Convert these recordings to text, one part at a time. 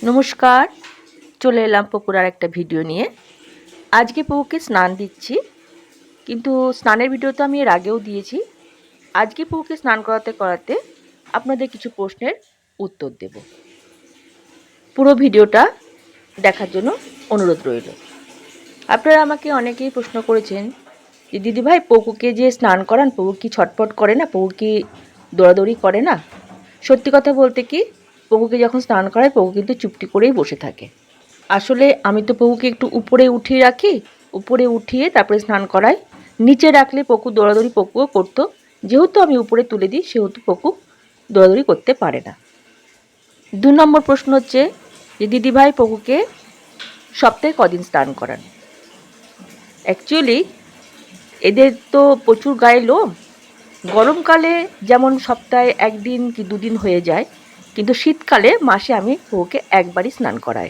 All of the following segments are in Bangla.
নমস্কার, চলে এলাম পুকুর আর একটা ভিডিও নিয়ে। আজকে পুকুরকে স্নান দিচ্ছি, কিন্তু স্নানের ভিডিও তো আমি এর আগেও দিয়েছি। আজকে পুকুরকে স্নান করাতে করাতে আপনাদের কিছু প্রশ্নের উত্তর দেব। পুরো ভিডিওটা দেখার জন্য অনুরোধ রইল। আপনারা আমাকে অনেকেই প্রশ্ন করেছেন যে দিদিভাই, পুকুরকে যে স্নান করান, পুকুর কি ছটফট করে না, পুকুর কি দৌড়াদৌড়ি করে না? সত্যি কথা বলতে কি, পুকুরকে যখন স্নান করায় পুকুর কিন্তু চুপটি করেই বসে থাকে। আসলে আমি তো পুকুরকে একটু উপরে উঠিয়ে রাখি, উপরে উঠিয়ে তারপরে স্নান করাই। নিচে রাখলে পুকুর দৌড়াদৌড়ি পুকুরও করতো। যেহেতু আমি উপরে তুলে দিই, সেহেতু পুকুর দৌড়াদৌড়ি করতে পারে না। 2 নম্বর প্রশ্ন হচ্ছে যে দিদিভাই, পুকুরকে সপ্তাহে কদিন স্নান করান? অ্যাকচুয়ালি এদের তো প্রচুর গায়ে লোম। গরমকালে যেমন সপ্তাহে 1 দিন কি 2 দিন হয়ে যায়, কিন্তু শীতকালে মাসে আমি পুকুরকে একবারই স্নান করাই।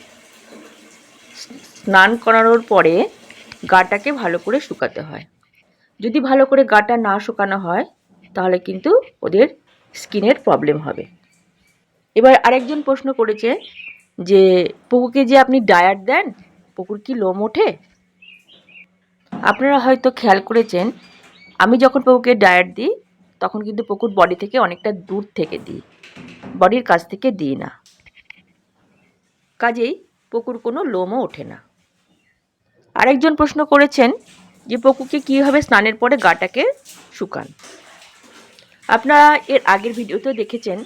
স্নান করানোর পরে গাটাকে ভালো করে শুকাতে হয়। যদি ভালো করে গাটা না শুকানো হয়, তাহলে কিন্তু ওদের স্কিনের প্রবলেম হবে। এবার আরেকজন প্রশ্ন করেছে যে পুকুরকে যে আপনি ডায়াট দেন, পুকুর কি লোম ওঠে? আপনারা হয়তো খেয়াল করেছেন, আমি যখন পুকুরকে ডায়াট দিই, তখন কিন্তু পুকুর বডি থেকে অনেকটা দূর থেকে দিই, বডির কাছ থেকে দিই না। কাজেই পুকুর কোনো লোমও ওঠে না। আরেকজন প্রশ্ন করেছেন যে পুকুরকে কীভাবে স্নানের পরে গাটাকে শুকান। আপনারা এর আগের ভিডিওতেও দেখেছেন,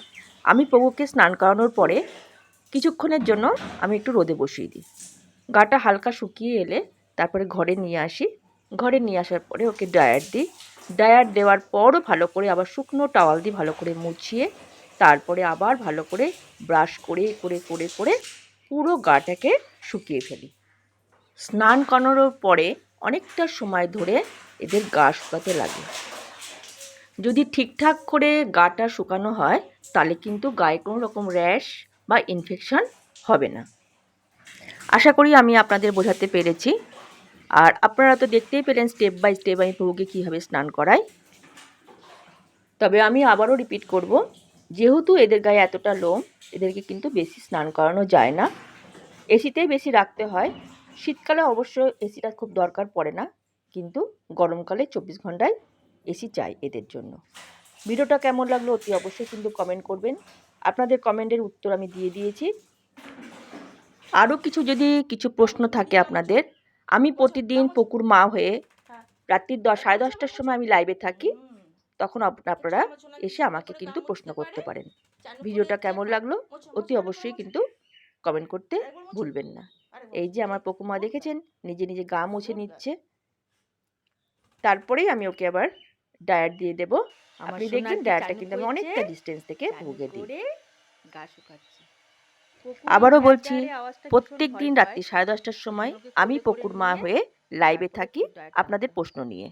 আমি পুকুরকে স্নান করানোর পরে কিছুক্ষণের জন্য আমি একটু রোদে বসিয়ে দিই। গাটা হালকা শুকিয়ে এলে তারপরে ঘরে নিয়ে আসি। ঘরে নিয়ে আসার পরে ওকে ড্রায়ার দিই। ড্রায়ার দেওয়ার পরও ভালো করে আবার শুকনো টাওয়াল দিয়ে ভালো করে মুছিয়ে তারপরে আবার ভালো করে ব্রাশ করে করে করে করে পুরো গাটাকে শুকিয়ে ফেলি। স্নান করানোর পরে অনেকটা সময় ধরে এদের গা শুকাতে লাগে। যদি ঠিকঠাক করে গাটা শুকানো হয়, তাহলে কিন্তু গায়ে কোনো রকম র্যাশ বা ইনফেকশন হবে না। আশা করি আমি আপনাদের বোঝাতে পেরেছি। আর আপনারা তো দেখতেই পেলেন স্টেপ বাই স্টেপ আমি পুকুরকে কীভাবে স্নান করাই। তবে আমি আবারও রিপিট করব, যেহেতু এদের গায়ে এতটা লোম, এদেরকে কিন্তু বেশি স্নান করানো যায় না। এসিতেই বেশি রাখতে হয়। শীতকালে অবশ্য এসিটা খুব দরকার পড়ে না, কিন্তু গরমকালে 24 ঘন্টায় এসি চাই এদের জন্য। ভিডিওটা কেমন লাগলো অতি অবশ্যই কিন্তু কমেন্ট করবেন। আপনাদের কমেন্টের উত্তর আমি দিয়ে দিয়েছি। আরও কিছু প্রশ্ন থাকে আপনাদের, আমি প্রতিদিন পুকুর মা হয়ে রাত্রি 10:30টার সময় আমি লাইভে থাকি, তখন আপনারা এসে আমাকে কিন্তু প্রশ্ন করতে পারেন। ভিডিওটা কেমন লাগলো অতি অবশ্যই কিন্তু কমেন্ট করতে ভুলবেন না। এই যে আমার পুকুর মা দেখেছেন, নিজে নিজে গা মুছে নিচ্ছে। তারপরেই আমি ওকে আবার ডায়ার দিয়ে দেব। আপনি দেখবেন ডায়ারটা কিন্তু আমি অনেকটা ডিস্টেন্স থেকে পুকুরকে দিই। গা শুকাচ্ছি। আবারও বলছি, প্রত্যেক দিন রাত্রি 10:30টার সময় আমি পুকুর মা হয়ে লাইভে থাকি আপনাদের প্রশ্ন নিয়ে।